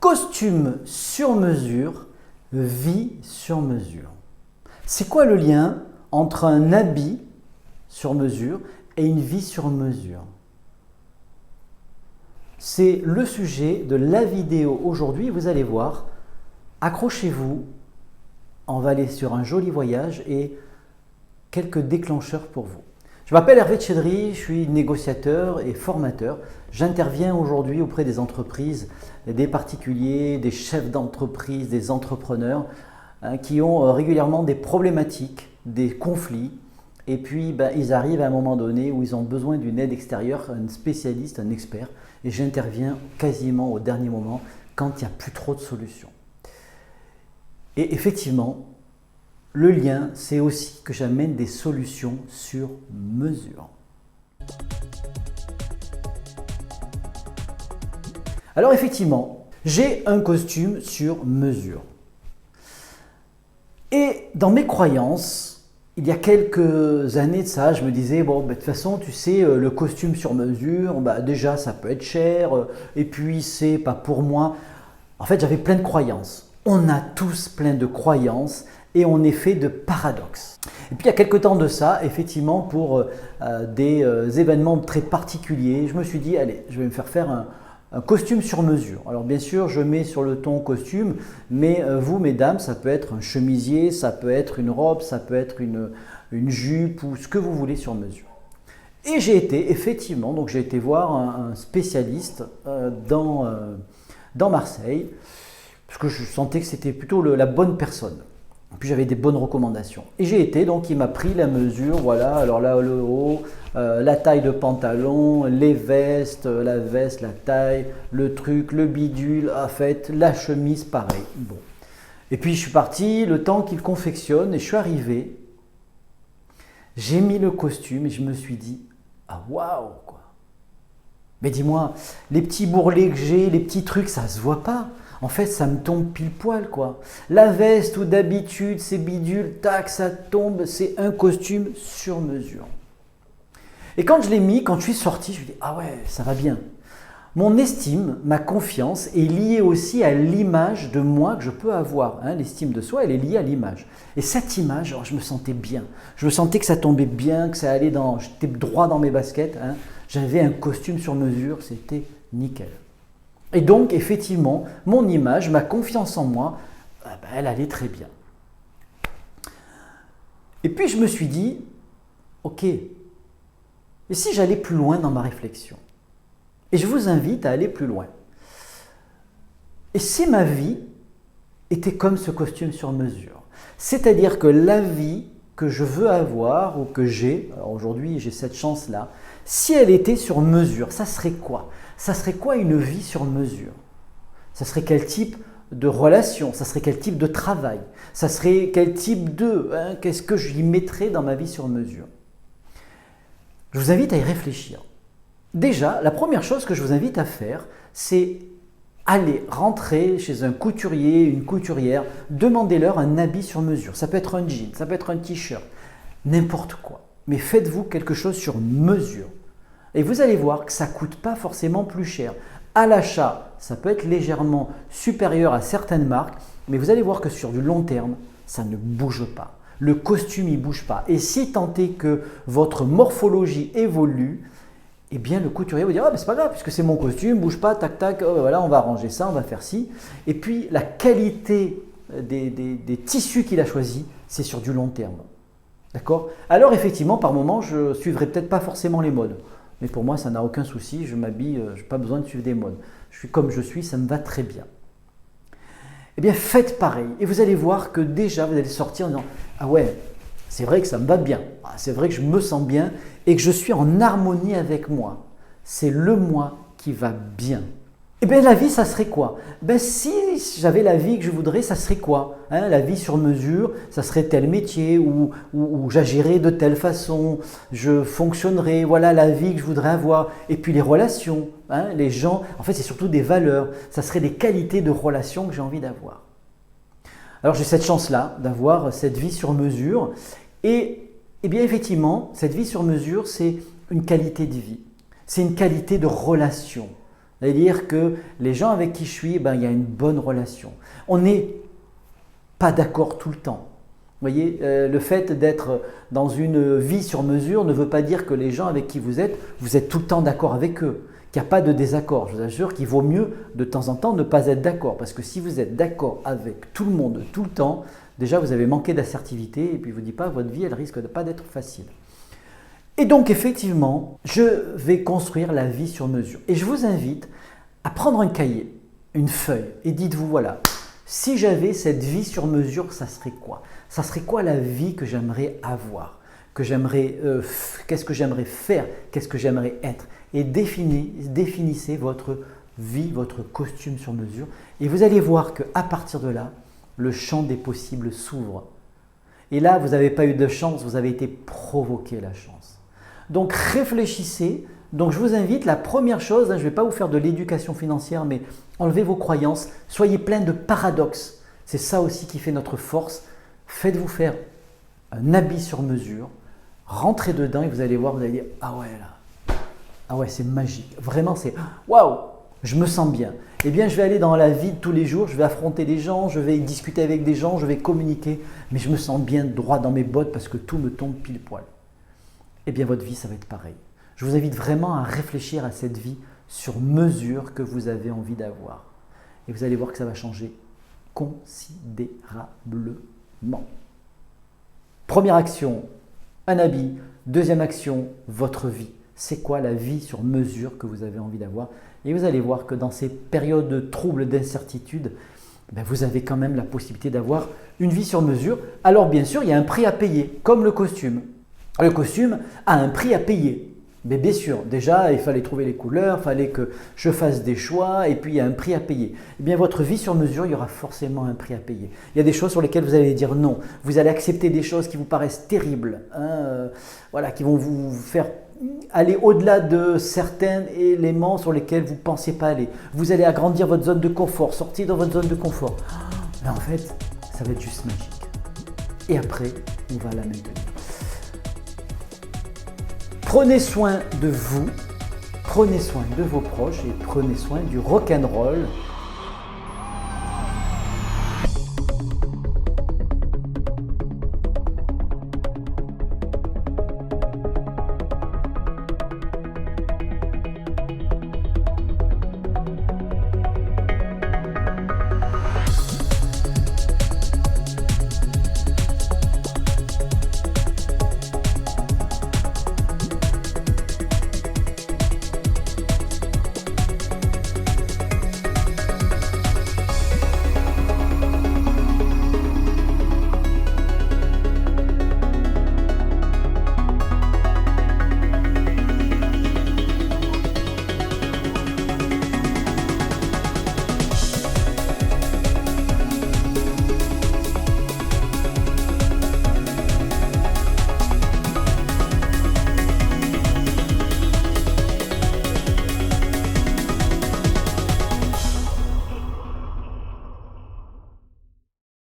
costume sur mesure, vie sur mesure. C'est quoi le lien entre un habit sur mesure et une vie sur mesure? C'est le sujet de la vidéo aujourd'hui. Vous allez voir, accrochez-vous, on va aller sur un joli voyage et quelques déclencheurs pour vous. Je m'appelle Hervé Tchedri, je suis négociateur et formateur. J'interviens aujourd'hui auprès des entreprises, des particuliers, des chefs d'entreprise, des entrepreneurs qui ont régulièrement des problématiques, des conflits. Et puis, ils arrivent à un moment donné où ils ont besoin d'une aide extérieure, un spécialiste, un expert. Et j'interviens quasiment au dernier moment quand il n'y a plus trop de solutions. Et effectivement, le lien, c'est aussi que j'amène des solutions sur mesure. Alors effectivement, j'ai un costume sur mesure. Et dans mes croyances, il y a quelques années de ça, je me disais, bon, de toute façon, tu sais, le costume sur mesure, déjà, ça peut être cher, et puis, c'est pas pour moi. En fait, j'avais plein de croyances. On a tous plein de croyances et on est fait de paradoxes. Et puis, il y a quelques temps de ça, effectivement, pour des événements très particuliers, je me suis dit, allez, je vais me faire un costume sur mesure. Alors bien sûr, je mets sur le ton costume, mais vous, mesdames, ça peut être un chemisier, ça peut être une robe, ça peut être une jupe ou ce que vous voulez sur mesure. Et j'ai été, effectivement, donc j'ai été voir un spécialiste dans Marseille, parce que je sentais que c'était plutôt la bonne personne. Puis j'avais des bonnes recommandations. Et j'ai été, donc il m'a pris la mesure, voilà, alors là le haut, la taille de pantalon, les vestes, la veste, la taille, le truc, le bidule, en fait, la chemise, pareil. Bon. Et puis je suis parti, le temps qu'il confectionne, et je suis arrivé, j'ai mis le costume et je me suis dit, ah waouh quoi. Mais dis-moi, les petits bourrelets que j'ai, les petits trucs, ça se voit pas. En fait, ça me tombe pile poil, quoi. La veste où d'habitude, c'est bidule, tac, ça tombe, c'est un costume sur mesure. Et quand je l'ai mis, quand je suis sorti, je me dis, ah ouais, ça va bien. Mon estime, ma confiance est liée aussi à l'image de moi que je peux avoir. L'estime de soi, elle est liée à l'image. Et cette image, je me sentais bien. Je me sentais que ça tombait bien, que ça allait j'étais droit dans mes baskets. J'avais un costume sur mesure, c'était nickel. Et donc, effectivement, mon image, ma confiance en moi, elle allait très bien. Et puis, je me suis dit, ok, et si j'allais plus loin dans ma réflexion? Et je vous invite à aller plus loin. Et si ma vie était comme ce costume sur mesure? C'est-à-dire que la vie que je veux avoir ou que j'ai, alors aujourd'hui j'ai cette chance-là, si elle était sur mesure, ça serait quoi? Ça serait quoi une vie sur mesure? Ça serait quel type de relation? Ça serait quel type de travail? Ça serait quel type qu'est-ce que j'y mettrais dans ma vie sur mesure? Je vous invite à y réfléchir. Déjà, la première chose que je vous invite à faire, c'est aller rentrer chez un couturier, une couturière, demandez-leur un habit sur mesure. Ça peut être un jean, ça peut être un t-shirt, n'importe quoi. Mais faites-vous quelque chose sur mesure. Et vous allez voir que ça ne coûte pas forcément plus cher. À l'achat, ça peut être légèrement supérieur à certaines marques, mais vous allez voir que sur du long terme, ça ne bouge pas. Le costume, il ne bouge pas. Et si tant est que votre morphologie évolue, eh bien le couturier va dire « Ah, c'est pas grave, puisque c'est mon costume, bouge pas, tac, tac, voilà, on va arranger ça, on va faire ci. » Et puis la qualité des tissus qu'il a choisis, c'est sur du long terme. D'accord? Alors effectivement, par moment, je ne suivrai peut-être pas forcément les modes. Mais pour moi, ça n'a aucun souci, je m'habille, je n'ai pas besoin de suivre des modes. Je suis comme je suis, ça me va très bien. Eh bien, faites pareil. Et vous allez voir que déjà, vous allez sortir en disant « Ah ouais, c'est vrai que ça me va bien. C'est vrai que je me sens bien et que je suis en harmonie avec moi. C'est le moi qui va bien. » Eh bien, la vie, ça serait quoi? Si j'avais la vie que je voudrais, ça serait quoi? La vie sur mesure, ça serait tel métier où j'agirais de telle façon, je fonctionnerais, voilà la vie que je voudrais avoir. Et puis les relations, les gens, en fait, c'est surtout des valeurs. Ça serait des qualités de relations que j'ai envie d'avoir. Alors, j'ai cette chance-là d'avoir cette vie sur mesure. Et bien, effectivement, cette vie sur mesure, c'est une qualité de vie. C'est une qualité de relation. C'est-à-dire que les gens avec qui je suis, ben, il y a une bonne relation. On n'est pas d'accord tout le temps. Vous voyez, le fait d'être dans une vie sur mesure ne veut pas dire que les gens avec qui vous êtes tout le temps d'accord avec eux, qu'il n'y a pas de désaccord. Je vous assure qu'il vaut mieux de temps en temps ne pas être d'accord. Parce que si vous êtes d'accord avec tout le monde tout le temps, déjà vous avez manqué d'assertivité et puis je ne vous dis pas, votre vie elle risque de pas d'être facile. Et donc effectivement, je vais construire la vie sur mesure. Et je vous invite à prendre un cahier, une feuille et dites-vous voilà, si j'avais cette vie sur mesure, ça serait quoi? Ça serait quoi la vie que j'aimerais avoir? Qu'est-ce que j'aimerais faire? Qu'est-ce que j'aimerais être? Et définissez votre vie, votre costume sur mesure. Et vous allez voir qu'à partir de là, le champ des possibles s'ouvre. Et là, vous n'avez pas eu de chance, vous avez été provoqué la chance. Donc réfléchissez. Donc je vous invite, la première chose, je ne vais pas vous faire de l'éducation financière, mais enlevez vos croyances, soyez plein de paradoxes. C'est ça aussi qui fait notre force. Faites-vous faire un habit sur mesure, rentrez dedans et vous allez voir, vous allez dire « Ah ouais là, ah ouais c'est magique, vraiment c'est waouh, je me sens bien ». Eh bien je vais aller dans la vie de tous les jours, je vais affronter des gens, je vais discuter avec des gens, je vais communiquer, mais je me sens bien droit dans mes bottes parce que tout me tombe pile poil. Eh bien votre vie ça va être pareil. Je vous invite vraiment à réfléchir à cette vie sur mesure que vous avez envie d'avoir. Et vous allez voir que ça va changer considérablement. Première action, un habit. Deuxième action, votre vie. C'est quoi la vie sur mesure que vous avez envie d'avoir? Et vous allez voir que dans ces périodes de troubles, d'incertitude, vous avez quand même la possibilité d'avoir une vie sur mesure. Alors bien sûr, il y a un prix à payer, comme le costume. Le costume a un prix à payer. Mais bien sûr, déjà, il fallait trouver les couleurs, il fallait que je fasse des choix et puis il y a un prix à payer. Eh bien, votre vie sur mesure, il y aura forcément un prix à payer. Il y a des choses sur lesquelles vous allez dire non. Vous allez accepter des choses qui vous paraissent terribles, voilà, qui vont vous faire aller au-delà de certains éléments sur lesquels vous ne pensiez pas aller. Vous allez agrandir votre zone de confort, sortir dans votre zone de confort. Mais en fait, ça va être juste magique. Et après, on va la maintenir. Prenez soin de vous, prenez soin de vos proches et prenez soin du rock'n'roll